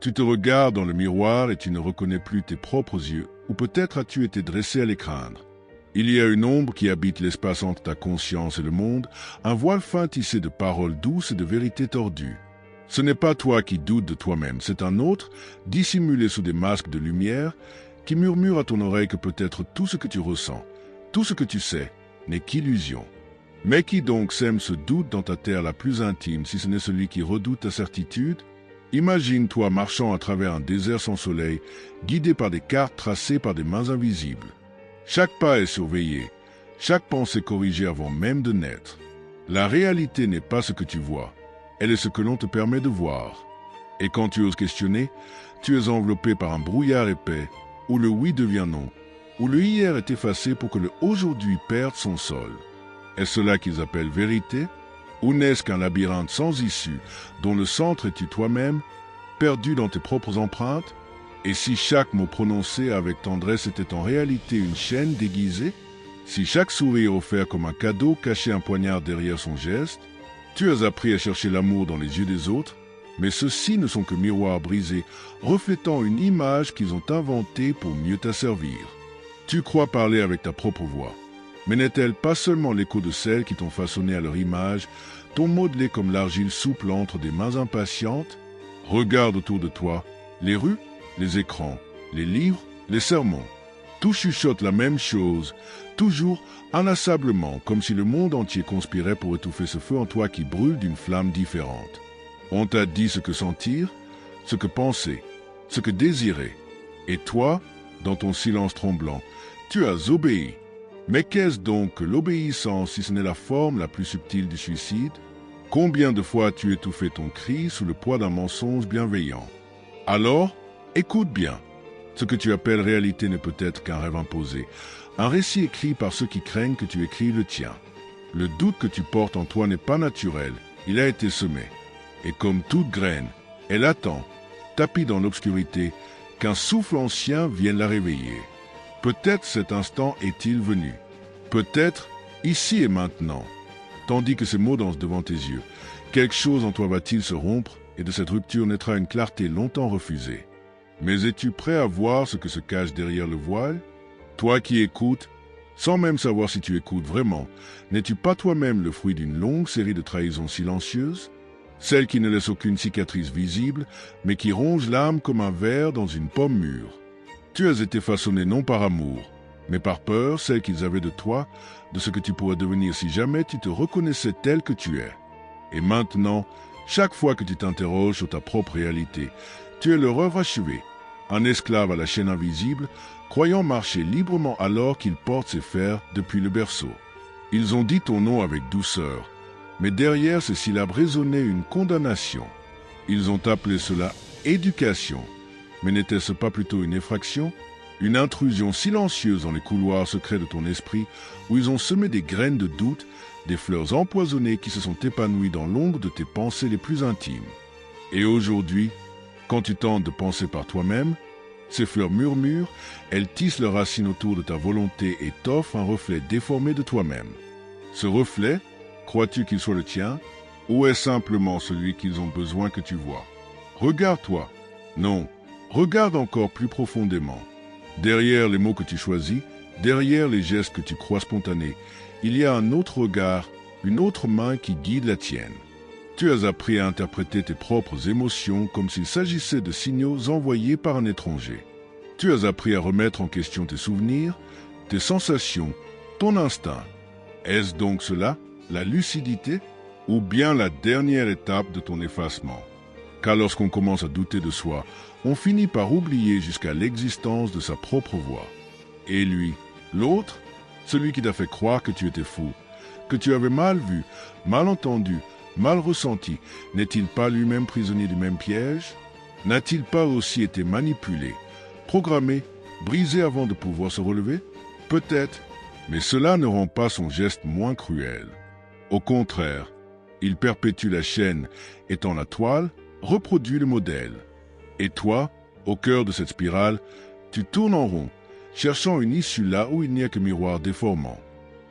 Tu te regardes dans le miroir et tu ne reconnais plus tes propres yeux, ou peut-être as-tu été dressé à les craindre. Il y a une ombre qui habite l'espace entre ta conscience et le monde, un voile fin tissé de paroles douces et de vérités tordues. Ce n'est pas toi qui doutes de toi-même, c'est un autre, dissimulé sous des masques de lumière, qui murmure à ton oreille que peut-être tout ce que tu ressens, tout ce que tu sais, n'est qu'illusion. Mais qui donc sème ce doute dans ta terre la plus intime, si ce n'est celui qui redoute ta certitude? Imagine-toi marchant à travers un désert sans soleil, guidé par des cartes tracées par des mains invisibles. Chaque pas est surveillé, chaque pensée corrigée avant même de naître. La réalité n'est pas ce que tu vois, elle est ce que l'on te permet de voir. Et quand tu oses questionner, tu es enveloppé par un brouillard épais, où le oui devient non, où le hier est effacé pour que le aujourd'hui perde son sol. Est-ce cela qu'ils appellent vérité? Ou n'est-ce qu'un labyrinthe sans issue, dont le centre es-tu toi-même, perdu dans tes propres empreintes? Et si chaque mot prononcé avec tendresse était en réalité une chaîne déguisée? Si chaque sourire offert comme un cadeau cachait un poignard derrière son geste? Tu as appris à chercher l'amour dans les yeux des autres, mais ceux-ci ne sont que miroirs brisés, reflétant une image qu'ils ont inventée pour mieux t'asservir. Tu crois parler avec ta propre voix. Mais n'est-elle pas seulement l'écho de celles qui t'ont façonné à leur image, t'ont modelé comme l'argile souple entre des mains impatientes? Regarde autour de toi, les rues, les écrans, les livres, les sermons. Tout chuchote la même chose, toujours inlassablement, comme si le monde entier conspirait pour étouffer ce feu en toi qui brûle d'une flamme différente. On t'a dit ce que sentir, ce que penser, ce que désirer. Et toi, dans ton silence tremblant, tu as obéi. Mais qu'est-ce donc que l'obéissance si ce n'est la forme la plus subtile du suicide? Combien de fois as-tu étouffé ton cri sous le poids d'un mensonge bienveillant? Alors, écoute bien. Ce que tu appelles réalité n'est peut-être qu'un rêve imposé, un récit écrit par ceux qui craignent que tu écrives le tien. Le doute que tu portes en toi n'est pas naturel, il a été semé. Et comme toute graine, elle attend, tapie dans l'obscurité, qu'un souffle ancien vienne la réveiller. Peut-être cet instant est-il venu. Peut-être ici et maintenant. Tandis que ces mots dansent devant tes yeux, quelque chose en toi va-t-il se rompre et de cette rupture naîtra une clarté longtemps refusée. Mais es-tu prêt à voir ce que se cache derrière le voile? Toi qui écoutes, sans même savoir si tu écoutes vraiment, n'es-tu pas toi-même le fruit d'une longue série de trahisons silencieuses? Celles qui ne laissent aucune cicatrice visible, mais qui rongent l'âme comme un ver dans une pomme mûre. Tu as été façonné non par amour, mais par peur, celle qu'ils avaient de toi, de ce que tu pourrais devenir si jamais tu te reconnaissais tel que tu es. Et maintenant, chaque fois que tu t'interroges sur ta propre réalité, tu es leur œuvre achevée, un esclave à la chaîne invisible, croyant marcher librement alors qu'il porte ses fers depuis le berceau. Ils ont dit ton nom avec douceur, mais derrière ces syllabes résonnait une condamnation. Ils ont appelé cela éducation. Mais n'était-ce pas plutôt une effraction? Une intrusion silencieuse dans les couloirs secrets de ton esprit, où ils ont semé des graines de doute, des fleurs empoisonnées qui se sont épanouies dans l'ombre de tes pensées les plus intimes. Et aujourd'hui, quand tu tentes de penser par toi-même, ces fleurs murmurent, elles tissent leurs racines autour de ta volonté et t'offrent un reflet déformé de toi-même. Ce reflet, crois-tu qu'il soit le tien, ou est simplement celui qu'ils ont besoin que tu vois? Regarde-toi. Non. Regarde encore plus profondément. Derrière les mots que tu choisis, derrière les gestes que tu crois spontanés, il y a un autre regard, une autre main qui guide la tienne. Tu as appris à interpréter tes propres émotions comme s'il s'agissait de signaux envoyés par un étranger. Tu as appris à remettre en question tes souvenirs, tes sensations, ton instinct. Est-ce donc cela, la lucidité, ou bien la dernière étape de ton effacement? Car lorsqu'on commence à douter de soi, on finit par oublier jusqu'à l'existence de sa propre voix. Et lui, l'autre, celui qui t'a fait croire que tu étais fou, que tu avais mal vu, mal entendu, mal ressenti, n'est-il pas lui-même prisonnier du même piège? N'a-t-il pas aussi été manipulé, programmé, brisé avant de pouvoir se relever? Peut-être, mais cela ne rend pas son geste moins cruel. Au contraire, il perpétue la chaîne, étant la toile, reproduit le modèle. Et toi, au cœur de cette spirale, tu tournes en rond, cherchant une issue là où il n'y a que miroir déformant.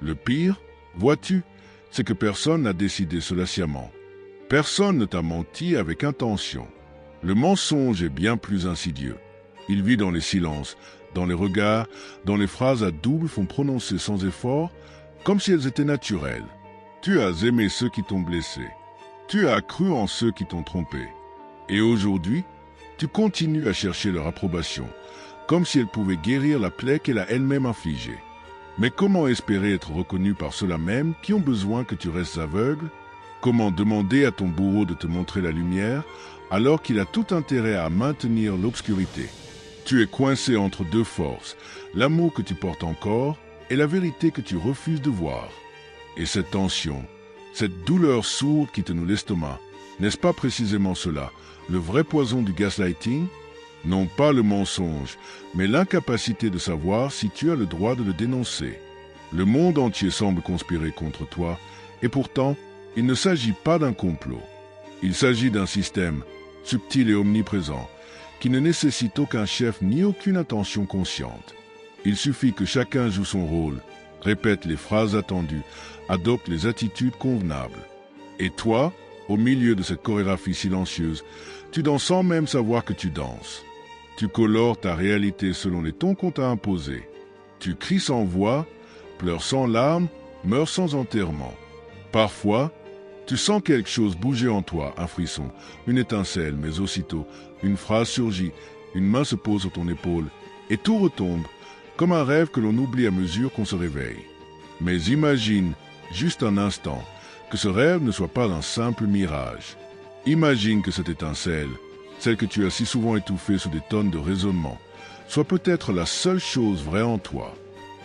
Le pire, vois-tu, c'est que personne n'a décidé cela sciemment. Personne ne t'a menti avec intention. Le mensonge est bien plus insidieux. Il vit dans les silences, dans les regards, dans les phrases à double font prononcer sans effort, comme si elles étaient naturelles. Tu as aimé ceux qui t'ont blessé. Tu as cru en ceux qui t'ont trompé. Et aujourd'hui, tu continues à chercher leur approbation, comme si elle pouvait guérir la plaie qu'elle a elle-même infligée. Mais comment espérer être reconnu par ceux-là même qui ont besoin que tu restes aveugle? Comment demander à ton bourreau de te montrer la lumière alors qu'il a tout intérêt à maintenir l'obscurité? Tu es coincé entre deux forces, l'amour que tu portes encore et la vérité que tu refuses de voir. Et cette tension, cette douleur sourde qui te noue l'estomac, n'est-ce pas précisément cela, le vrai poison du gaslighting? Non pas le mensonge, mais l'incapacité de savoir si tu as le droit de le dénoncer. Le monde entier semble conspirer contre toi, et pourtant, il ne s'agit pas d'un complot. Il s'agit d'un système, subtil et omniprésent, qui ne nécessite aucun chef ni aucune intention consciente. Il suffit que chacun joue son rôle, répète les phrases attendues, adopte les attitudes convenables. Et toi, au milieu de cette chorégraphie silencieuse, tu danses sans même savoir que tu danses. Tu colores ta réalité selon les tons qu'on t'a imposés. Tu cries sans voix, pleures sans larmes, meurs sans enterrement. Parfois, tu sens quelque chose bouger en toi, un frisson, une étincelle, mais aussitôt, une phrase surgit, une main se pose sur ton épaule, et tout retombe, comme un rêve que l'on oublie à mesure qu'on se réveille. Mais imagine, juste un instant, que ce rêve ne soit pas un simple mirage. Imagine que cette étincelle, celle que tu as si souvent étouffée sous des tonnes de raisonnement, soit peut-être la seule chose vraie en toi.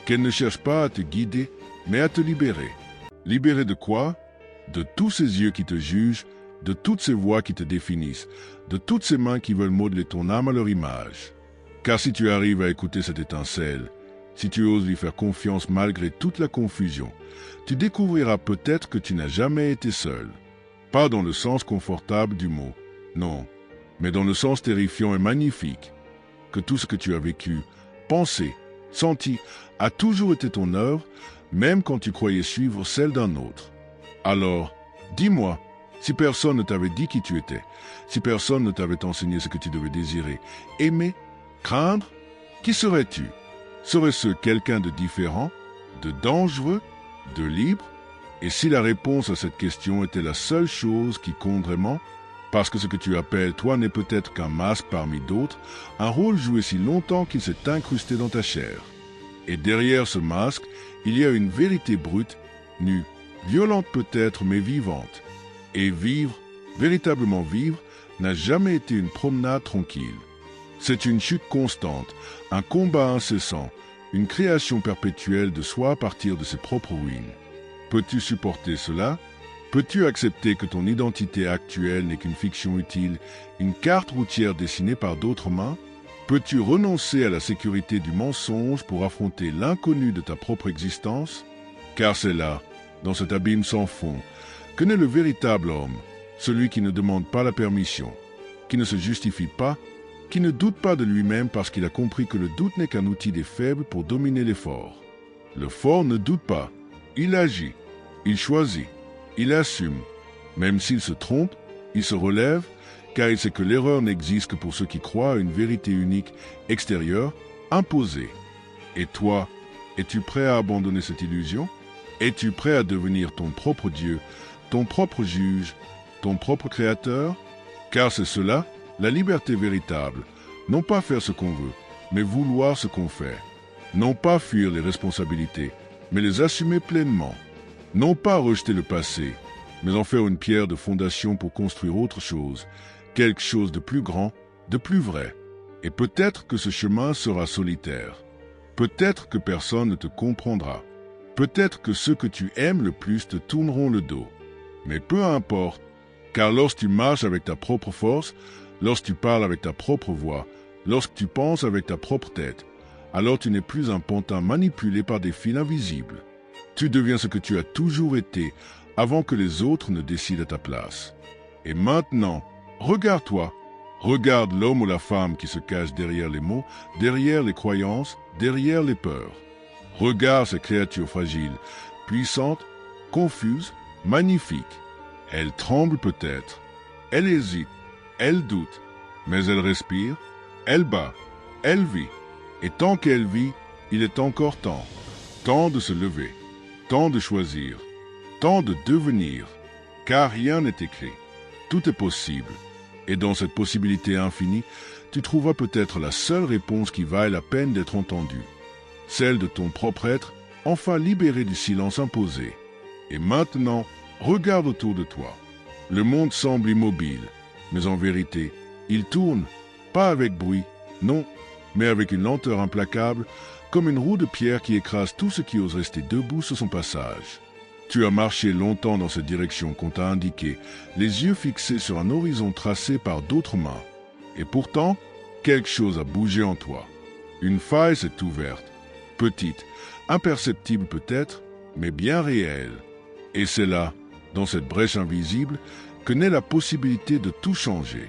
Qu'elle ne cherche pas à te guider, mais à te libérer. Libérer de quoi? De tous ces yeux qui te jugent, de toutes ces voix qui te définissent, de toutes ces mains qui veulent modeler ton âme à leur image. Car si tu arrives à écouter cette étincelle, si tu oses lui faire confiance malgré toute la confusion, tu découvriras peut-être que tu n'as jamais été seul. Pas dans le sens confortable du mot, non, mais dans le sens terrifiant et magnifique, que tout ce que tu as vécu, pensé, senti, a toujours été ton œuvre, même quand tu croyais suivre celle d'un autre. Alors, dis-moi, si personne ne t'avait dit qui tu étais, si personne ne t'avait enseigné ce que tu devais désirer, aimer, craindre, qui serais-tu? Serait-ce quelqu'un de différent, de dangereux, de libre? Et si la réponse à cette question était la seule chose qui compte vraiment, parce que ce que tu appelles toi n'est peut-être qu'un masque parmi d'autres, un rôle joué si longtemps qu'il s'est incrusté dans ta chair. Et derrière ce masque, il y a une vérité brute, nue, violente peut-être, mais vivante. Et vivre, véritablement vivre, n'a jamais été une promenade tranquille. C'est une chute constante, un combat incessant, une création perpétuelle de soi à partir de ses propres ruines. Peux-tu supporter cela? Peux-tu accepter que ton identité actuelle n'est qu'une fiction utile, une carte routière dessinée par d'autres mains? Peux-tu renoncer à la sécurité du mensonge pour affronter l'inconnu de ta propre existence? Car c'est là, dans cet abîme sans fond, que naît le véritable homme, celui qui ne demande pas la permission, qui ne se justifie pas, qui ne doute pas de lui-même parce qu'il a compris que le doute n'est qu'un outil des faibles pour dominer les forts. Le fort ne doute pas, il agit, il choisit, il assume. Même s'il se trompe, il se relève, car il sait que l'erreur n'existe que pour ceux qui croient à une vérité unique, extérieure, imposée. Et toi, es-tu prêt à abandonner cette illusion? Es-tu prêt à devenir ton propre Dieu, ton propre juge, ton propre créateur? Car c'est cela, la liberté véritable. Non pas faire ce qu'on veut, mais vouloir ce qu'on fait. Non pas fuir les responsabilités, mais les assumer pleinement. Non pas rejeter le passé, mais en faire une pierre de fondation pour construire autre chose, quelque chose de plus grand, de plus vrai. Et peut-être que ce chemin sera solitaire. Peut-être que personne ne te comprendra. Peut-être que ceux que tu aimes le plus te tourneront le dos. Mais peu importe, car lorsque tu marches avec ta propre force, lorsque tu parles avec ta propre voix, lorsque tu penses avec ta propre tête, alors tu n'es plus un pantin manipulé par des fils invisibles. Tu deviens ce que tu as toujours été avant que les autres ne décident à ta place. Et maintenant, regarde-toi, regarde l'homme ou la femme qui se cache derrière les mots, derrière les croyances, derrière les peurs. Regarde ces créatures fragiles, puissantes, confuses, magnifiques. Elle tremble peut-être, elle hésite, elle doute, Mais elle respire, elle bat, elle vit. Et tant qu'elle vit, il est encore temps. Temps de se lever, temps de choisir, temps de devenir. Car rien n'est écrit. Tout est possible. Et dans cette possibilité infinie, tu trouveras peut-être la seule réponse qui vaille la peine d'être entendue. Celle de ton propre être, enfin libéré du silence imposé. Et maintenant, regarde autour de toi. Le monde semble immobile, mais en vérité, il tourne, pas avec bruit, non, mais avec une lenteur implacable, comme une roue de pierre qui écrase tout ce qui ose rester debout sur son passage. Tu as marché longtemps dans cette direction qu'on t'a indiquée, les yeux fixés sur un horizon tracé par d'autres mains. Et pourtant, quelque chose a bougé en toi. Une faille s'est ouverte, petite, imperceptible peut-être, mais bien réelle. Et c'est là, dans cette brèche invisible, que naît la possibilité de tout changer.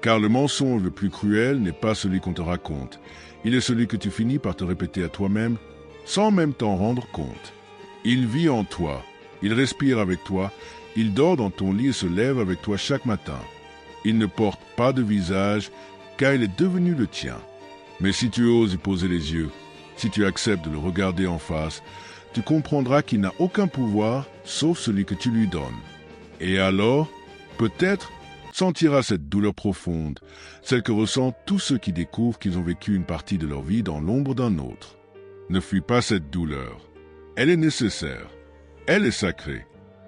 Car le mensonge le plus cruel n'est pas celui qu'on te raconte, il est celui que tu finis par te répéter à toi-même, sans même t'en rendre compte. Il vit en toi, il respire avec toi, il dort dans ton lit et se lève avec toi chaque matin. Il ne porte pas de visage, car il est devenu le tien. Mais si tu oses y poser les yeux, si tu acceptes de le regarder en face, tu comprendras qu'il n'a aucun pouvoir, sauf celui que tu lui donnes. Et alors, peut-être, sentiras cette douleur profonde, celle que ressentent tous ceux qui découvrent qu'ils ont vécu une partie de leur vie dans l'ombre d'un autre. Ne fuis pas cette douleur. Elle est nécessaire. Elle est sacrée,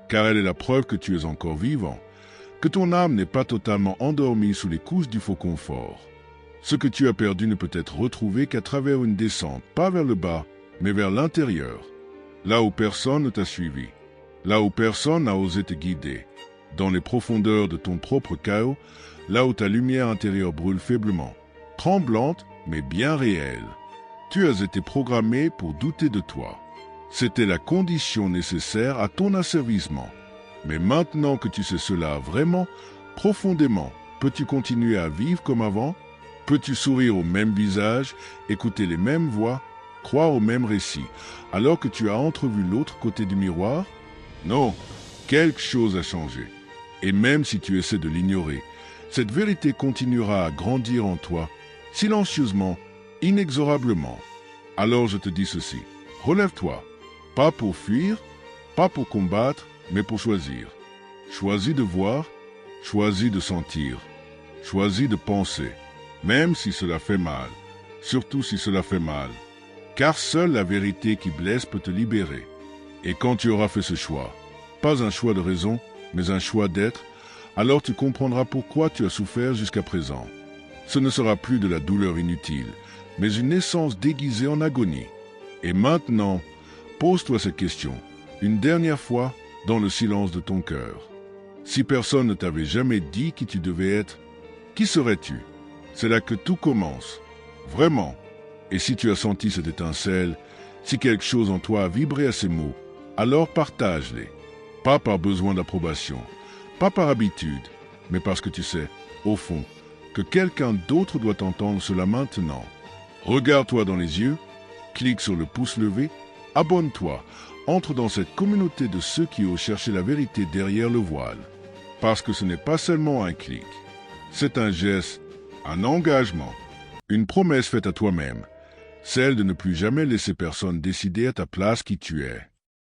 car elle est la preuve que tu es encore vivant, que ton âme n'est pas totalement endormie sous les couches du faux confort. Ce que tu as perdu ne peut être retrouvé qu'à travers une descente, pas vers le bas, mais vers l'intérieur, là où personne ne t'a suivi, là où personne n'a osé te guider, dans les profondeurs de ton propre chaos, là où ta lumière intérieure brûle faiblement, tremblante mais bien réelle. Tu as été programmé pour douter de toi. C'était la condition nécessaire à ton asservissement. Mais maintenant que tu sais cela vraiment, profondément, peux-tu continuer à vivre comme avant? Peux-tu sourire au même visage, écouter les mêmes voix, croire au même récit, alors que tu as entrevu l'autre côté du miroir? Non, quelque chose a changé. Et même si tu essaies de l'ignorer, cette vérité continuera à grandir en toi, silencieusement, inexorablement. Alors je te dis ceci, relève-toi, pas pour fuir, pas pour combattre, mais pour choisir. Choisis de voir, choisis de sentir, choisis de penser, même si cela fait mal, surtout si cela fait mal. Car seule la vérité qui blesse peut te libérer. Et quand tu auras fait ce choix, pas un choix de raison, mais un choix d'être, alors tu comprendras pourquoi tu as souffert jusqu'à présent. Ce ne sera plus de la douleur inutile, mais une naissance déguisée en agonie. Et maintenant, pose-toi cette question, une dernière fois, dans le silence de ton cœur. Si personne ne t'avait jamais dit qui tu devais être, qui serais-tu? C'est là que tout commence, vraiment. Et si tu as senti cette étincelle, si quelque chose en toi a vibré à ces mots, alors partage-les. Pas par besoin d'approbation, pas par habitude, mais parce que tu sais, au fond, que quelqu'un d'autre doit entendre cela maintenant. Regarde-toi dans les yeux, clique sur le pouce levé, abonne-toi, entre dans cette communauté de ceux qui osent chercher la vérité derrière le voile. Parce que ce n'est pas seulement un clic, c'est un geste, un engagement, une promesse faite à toi-même, celle de ne plus jamais laisser personne décider à ta place qui tu es.